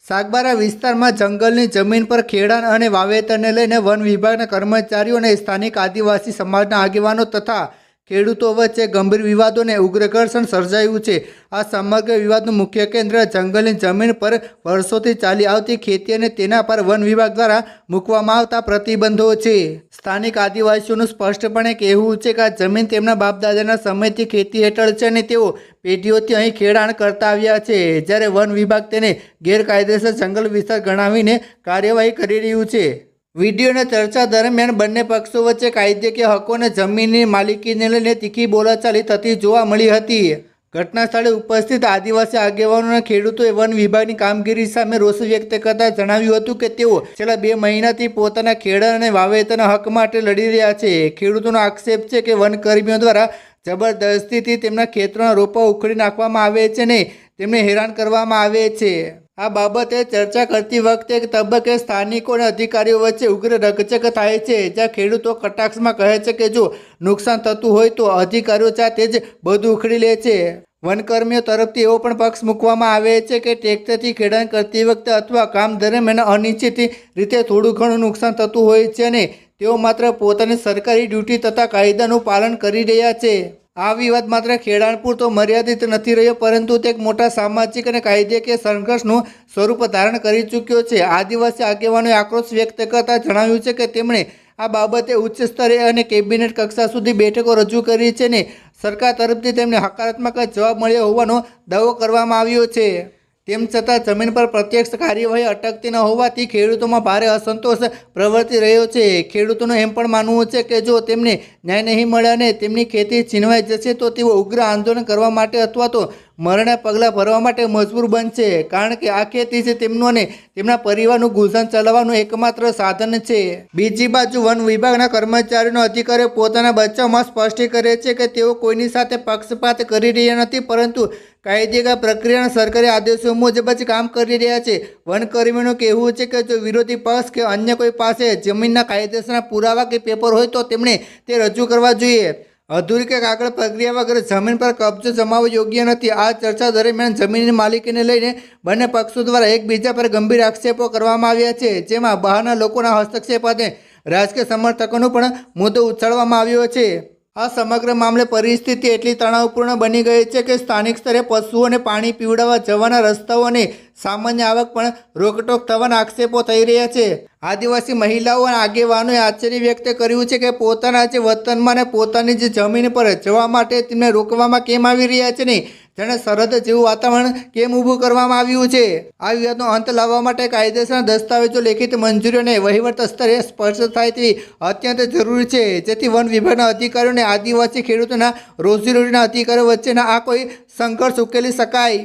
સાગબારા વિસ્તારમાં જંગલની જમીન પર ખેડાણ અને વાવેતરને લઈને વન વિભાગના કર્મચારીઓ અને સ્થાનિક આદિવાસી સમાજના આગેવાનો તથા ખેડૂતો વચ્ચે ગંભીર વિવાદોને ઉગ્ર ઘર્ષણ સર્જાયું છે। આ સમગ્ર વિવાદનું મુખ્ય કેન્દ્ર જંગલની જમીન પર વર્ષોથી ચાલી આવતી ખેતી અને તેના પર વન વિભાગ દ્વારા મૂકવામાં આવતા પ્રતિબંધો છે। સ્થાનિક આદિવાસીઓનું સ્પષ્ટપણે કહેવું છે કે આ જમીન તેમના બાપદાદાના સમયથી ખેતી હેઠળ છે અને તેઓ પેઢીઓથી અહીં ખેડાણ કરતા આવ્યા છે, જ્યારે વન વિભાગ તેને ગેરકાયદેસર જંગલ વિસ્તાર ગણાવીને કાર્યવાહી કરી રહ્યું છે। વીડિયો અને ચર્ચા દરમિયાન બંને પક્ષો વચ્ચે કાયદેકીય હકો અને જમીનની માલિકીને લઈને તીખી બોલાચાલી થતી જોવા મળી હતી। ઘટના સ્થળે ઉપસ્થિત આદિવાસી આગેવાનો અને ખેડૂતોએ વન વિભાગની કામગીરી સામે રોષ વ્યક્ત કરતા જણાવ્યું હતું કે તેઓ છેલ્લા 2 મહિનાથી પોતાના ખેડાણ અને વાવેતરના હક માટે લડી રહ્યા છે। ખેડૂતોનો આક્ષેપ છે કે વનકર્મીઓ દ્વારા જબરદસ્તીથી તેમના ખેતરોના રોપા ઉખડી નાખવામાં આવે છે અને તેમને હેરાન કરવામાં આવે છે। આ બાબતે ચર્ચા કરતી વખતે એક તબક્કે સ્થાનિકો અને અધિકારીઓ વચ્ચે ઉગ્ર રકઝક થાય છે, જ્યાં ખેડૂતો કટાક્ષમાં કહે છે કે જો નુકસાન થતું હોય તો અધિકારીઓ જાતે જ બધું ઉખડી લે છે। વનકર્મીઓ તરફથી એવો પણ પક્ષ મૂકવામાં આવે છે કે ટ્રેક્ટરથી ખેડાણ કરતી વખતે અથવા કામ દરમિયાન અનિશ્ચિત રીતે થોડું ઘણું નુકસાન થતું હોય છે અને તેઓ માત્ર પોતાની સરકારી ડ્યુટી તથા કાયદાનું પાલન કરી રહ્યા છે। આ વિવાદ માત્ર ખેડાણ પૂરતો મર્યાદિત નથી રહ્યો, પરંતુ તે એક મોટા સામાજિક અને કાયદેકીય સંઘર્ષનું સ્વરૂપ ધારણ કરી ચૂક્યો છે। આદિવાસી આગેવાનોએ આક્રોશ વ્યક્ત કરતા જણાવ્યું છે કે તેમણે આ બાબતે ઉચ્ચ સ્તરે અને કેબિનેટ કક્ષા સુધી બેઠકો રજૂ કરી છે અને સરકાર તરફથી તેમને હકારાત્મક જવાબ મળ્યો હોવાનો દાવો કરવામાં આવ્યો છે। તેમ છતાં જમીન પર પ્રત્યક્ષ કાર્યવાહી અટકતી ન હોવાથી ખેડૂતોમાં ભારે અસંતોષ પ્રવર્તી રહ્યો છે। ખેડૂતોનું એમ પણ માનવું છે કે જો તેમને ન્યાય નહીં મળે અને તેમની ખેતી છીનવાઈ જશે તો તેઓ ઉગ્ર આંદોલન કરવા માટે અથવા તો મરણના પગલાં ભરવા માટે મજબૂર બનશે, કારણ કે આ ખેતી છે તેમનું અને તેમના પરિવારનું ગુજરાન ચલાવવાનું એકમાત્ર સાધન છે। બીજી બાજુ વન વિભાગના કર્મચારીઓનો અધિકારીઓ પોતાના બચાવમાં સ્પષ્ટ કરે છે કે તેઓ કોઈની સાથે પક્ષપાત કરી રહ્યા નથી, પરંતુ કાયદેસર પ્રક્રિયાના સરકારી આદેશો મુજબ જ કામ કરી રહ્યા છે। વનકર્મીઓનું કહેવું છે કે જો વિરોધી પક્ષ કે અન્ય કોઈ પાસે જમીનના કાયદેસરના પુરાવા કે પેપર હોય તો તેમણે તે રજૂ કરવા જોઈએ। અધૂરી કે કાગળ પ્રક્રિયા વગર જમીન પર કબજો જમાવવો યોગ્ય નથી। આ ચર્ચા દરમિયાન જમીનની માલિકીને લઈને બંને પક્ષો દ્વારા એકબીજા પર ગંભીર આક્ષેપો કરવામાં આવ્યા છે, જેમાં બહારના લોકોના હસ્તક્ષેપ અને રાજકીય સમર્થકોનો પણ મુદ્દો ઉછાળવામાં આવ્યો છે। આ સમગ્ર મામલે પરિસ્થિતિ એટલી તણાવપૂર્ણ બની ગઈ છે કે સ્થાનિક સ્તરે પશુઓને પાણી પીવડાવવા જવાના રસ્તાઓ અને સામાન્ય આવક પણ રોકટોક થવાના આક્ષેપો થઈ રહ્યા છે। આદિવાસી મહિલાઓ અને આગેવાનોએ આશ્ચર્ય વ્યક્ત કર્યું છે કે પોતાના જે વતનમાં અને પોતાની જે જમીન પર જવા માટે તેમને રોકવામાં કેમ આવી રહ્યા છે ને જેણે સરહદ જેવું વાતાવરણ કેમ ઊભું કરવામાં આવ્યું છે। આ વિવાદનો અંત લાવવા માટે કાયદેસરના દસ્તાવેજો, લેખિત મંજૂરી અને વહીવટ સ્તરે સ્પષ્ટ થાય તેવી અત્યંત જરૂરી છે, જેથી વન વિભાગના અધિકારીઓ અને આદિવાસી ખેડૂતોના રોજીરોટીના અધિકારીઓ વચ્ચેના આ કોઈ સંઘર્ષ ઉકેલી શકાય।